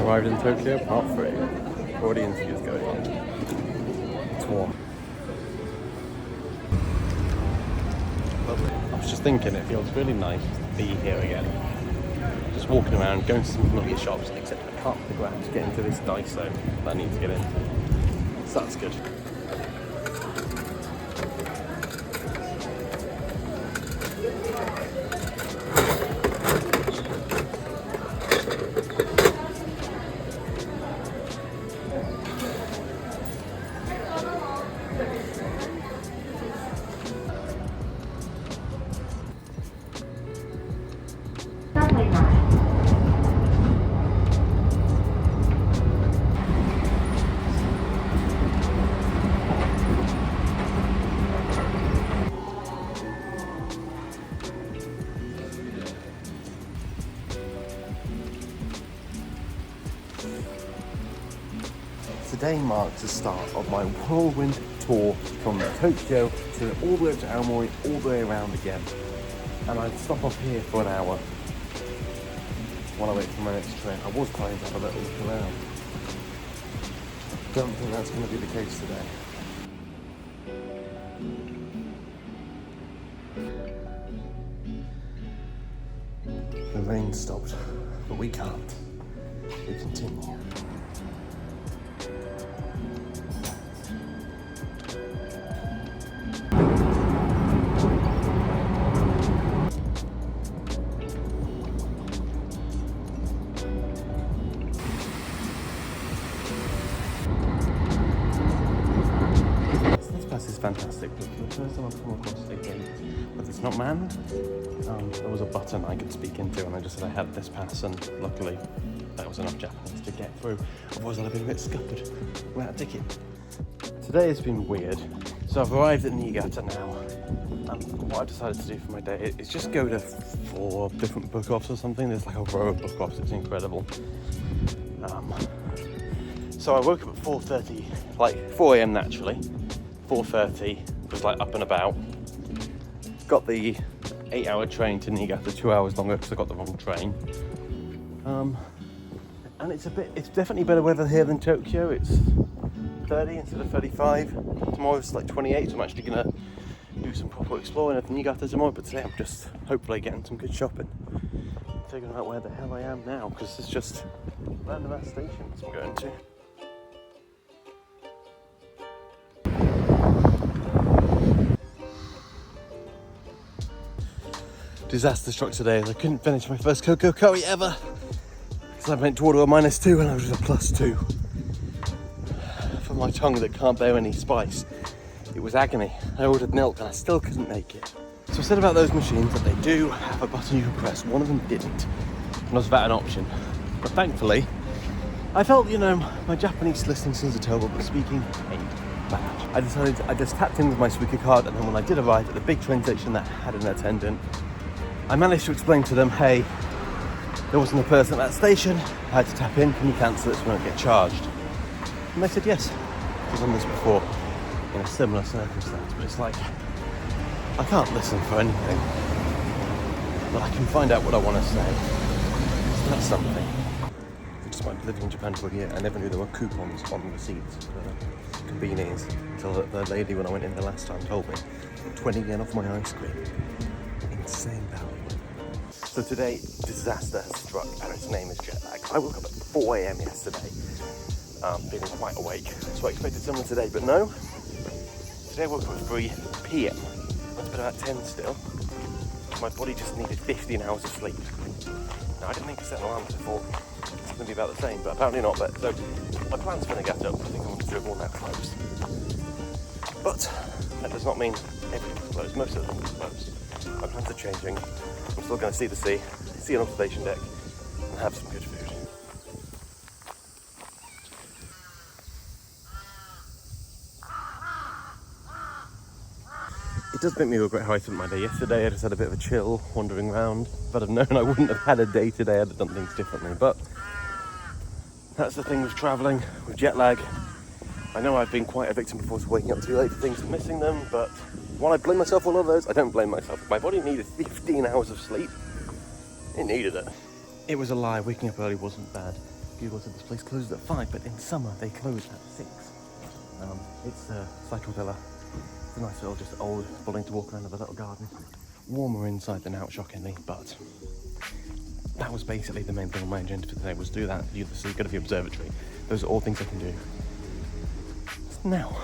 Arrived in Tokyo, part 3. Already interviews going on. Tour. Lovely. I was just thinking, it feels really nice to be here again. Just walking around, going to some familiar shops, except I can't figure out how to get into this Daiso that I need to get into. So that's good. Today marks the start of my whirlwind tour from Tokyo to all the way up to Aomori, all the way around again. And I'd stop off here for an hour while I wait for my next train. I was planning to have a little look around. Don't think that's going to be the case today. The rain stopped, but we can't. We continue. Fantastic, but for the first time I've come across a gate, but it's not manned. There was a button I could speak into, and I just said I had this pass, and luckily that was enough Japanese to get through. Otherwise I'd have been a bit scuppered without a ticket. Today has been weird. So I've arrived at Niigata now, and what I've decided to do for my day is just go to 4 different book offs or something. There's like a row of book offs, it's incredible. So I woke up at 4:30, like 4 a.m. naturally. 4:30 was like up and about. Got the 8-hour train to Niigata, 2 hours longer because I got the wrong train. And it's definitely better weather here than Tokyo. It's 30 instead of 35. Tomorrow it's like 28, so I'm actually gonna do some proper exploring at Niigata tomorrow. But today I'm just hopefully getting some good shopping. Figuring out where the hell I am now, because it's just random ass stations I'm going to. Disaster struck today as I couldn't finish my first cocoa curry ever because I went to order a -2 and I was a +2 for my tongue that can't bear any spice. It was agony. I ordered milk and I still couldn't make it. So I said about those machines that they do have a button you can press. One of them didn't, and was that an option? But thankfully I felt, my Japanese listening skills are terrible, but speaking ain't bad. I decided I just tapped in with my Suica card, and then when I did arrive at the big train station that had an attendant, I managed to explain to them, hey, there wasn't a person at that station, I had to tap in, can you cancel it so we don't get charged? And they said yes. I've done this before in a similar circumstance, but it's like, I can't listen for anything, but I can find out what I want to say. So that's something. Despite living in Japan for a year, I never knew there were coupons on the receipts for convenience until the lady when I went in the last time told me 20 yen off my ice cream. Insane value. So today, disaster has struck, and its name is jet lag. I woke up at 4 a.m. yesterday, feeling quite awake. So I expected someone today, but no. Today I woke up at 3 p.m. Went to bed about 10 still. My body just needed 15 hours of sleep. Now I didn't think to set an alarm to 4. It's going to be about the same, but apparently not. But so my plan's for Niigata. I think I want to do it all now closed. But that does not mean everything's closed. Most of them are closed. My plans are changing. I'm still going to see the sea, see an observation deck, and have some good food. It does make me regret how I spent my day yesterday. I just had a bit of a chill, wandering around. If I'd have known I wouldn't have had a day today, I'd have done things differently. But that's the thing with travelling, with jet lag. I know I've been quite a victim before to waking up too late for things and missing them, but while I blame myself for all of those, I don't blame myself. My body needed 15 hours of sleep. It needed it. It was a lie. Waking up early wasn't bad. Google said this place closes at 5, but in summer they close at 6. It's a cycle villa. It's a nice little, just old building to walk around with a little garden. Warmer inside than out, shockingly, but that was basically the main thing on my agenda for today, was do that, view the sea, go to the observatory. Those are all things I can do. Now.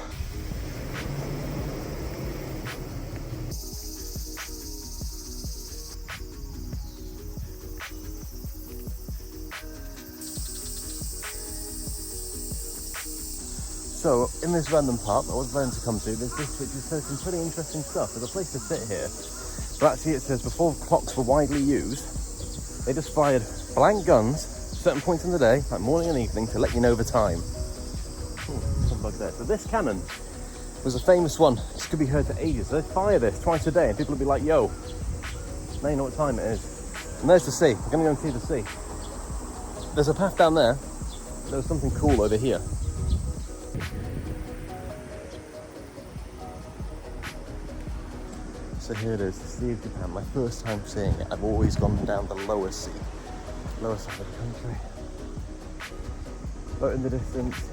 So, in this random park I was planning to come to, there's this which says some pretty interesting stuff. There's a place to sit here. But actually it says before clocks were widely used, they just fired blank guns at certain points in the day, like morning and evening, to let you know the time. Some bug there. So this cannon was a famous one. This could be heard for ages. They'd fire this twice a day and people would be like, yo, now you know what time it is. And there's the sea. We're going to go and see the sea. There's a path down there. There was something cool over here. So here it is, the Sea of Japan. My first time seeing it. I've always gone down the lower sea, lower side of the country. But in the distance,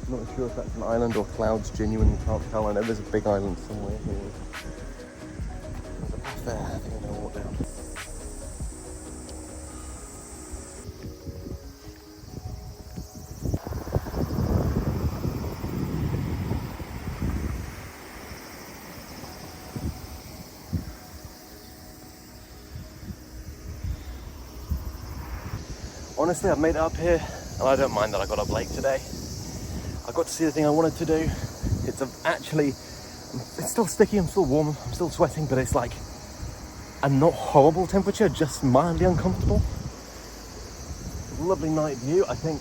I'm not sure if that's an island or clouds, genuinely can't tell. I know there's a big island somewhere here. There's a path there, I think I'm gonna walk down. Honestly, I've made it up here, and I don't mind that I got up late today. I got to see the thing I wanted to do. It's it's still sticky, I'm still warm, I'm still sweating, but it's like a not horrible temperature, just mildly uncomfortable. Lovely night view. I think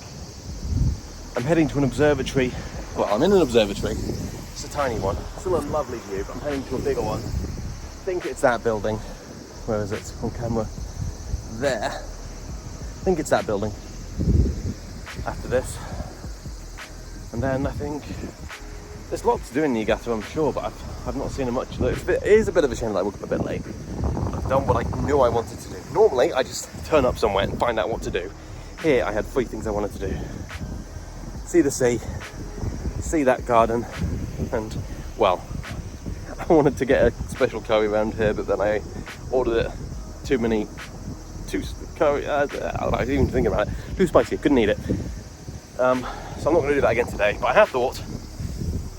I'm heading to an observatory. Well, I'm in an observatory. It's a tiny one. Still a lovely view, but I'm heading to a bigger one. I think it's that building. Where is it on camera? There. I think it's that building after this. And then I think there's lots to do in Niigata, I'm sure, but I've not seen it much. It is a bit of a shame that I woke up a bit late. I've done what I knew I wanted to do. Normally, I just turn up somewhere and find out what to do. Here, I had 3 things I wanted to do. See the sea, see that garden, and, well, I wanted to get a special curry around here, but then I ordered it too curry, I don't know, even thinking about it. Too spicy, couldn't eat it. So I'm not going to do that again today, but I have thought,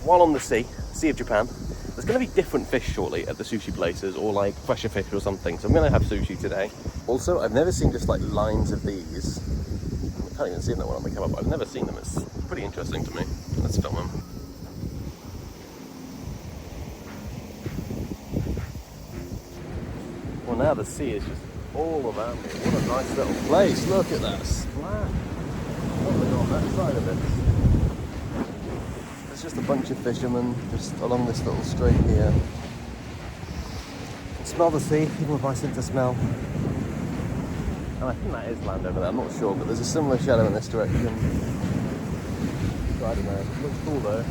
while on the Sea of Japan, there's going to be different fish shortly at the sushi places, or like fresher fish or something, so I'm going to have sushi today. Also, I've never seen just like lines of these. I can't even see that one on the camera, but I've never seen them. It's pretty interesting to me. Let's film them. Well, now the sea is just all around me. What a nice little place. Look at that splash. What have they got on that side of it? There's just a bunch of fishermen just along this little strait here. Smell the sea, even with my sense of smell. And I think that is land over there, I'm not sure, but there's a similar shadow in this direction. So I don't know. It looks cool though.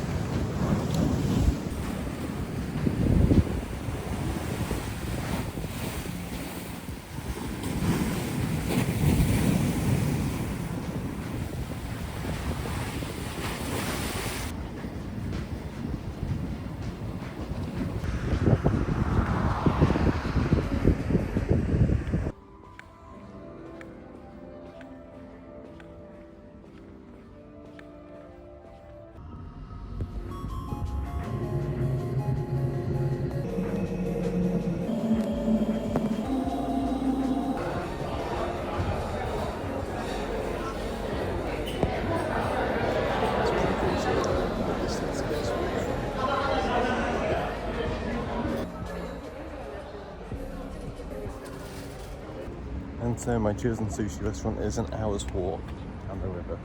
And so my chosen sushi restaurant is an hour's walk down the river.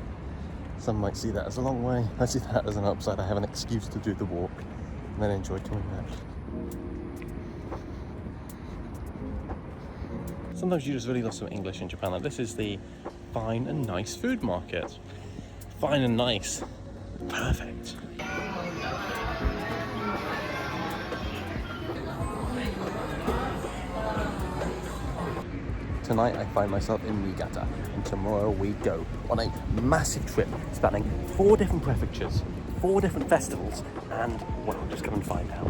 Some might see that as a long way. I see that as an upside. I have an excuse to do the walk and then enjoy coming back. Sometimes you just really love some English in Japan. Like this is the fine and nice food market. Fine and nice. Perfect. tonight I find myself in Niigata, and tomorrow we go on a massive trip spanning 4 different prefectures, 4 different festivals, and well, just come and find out.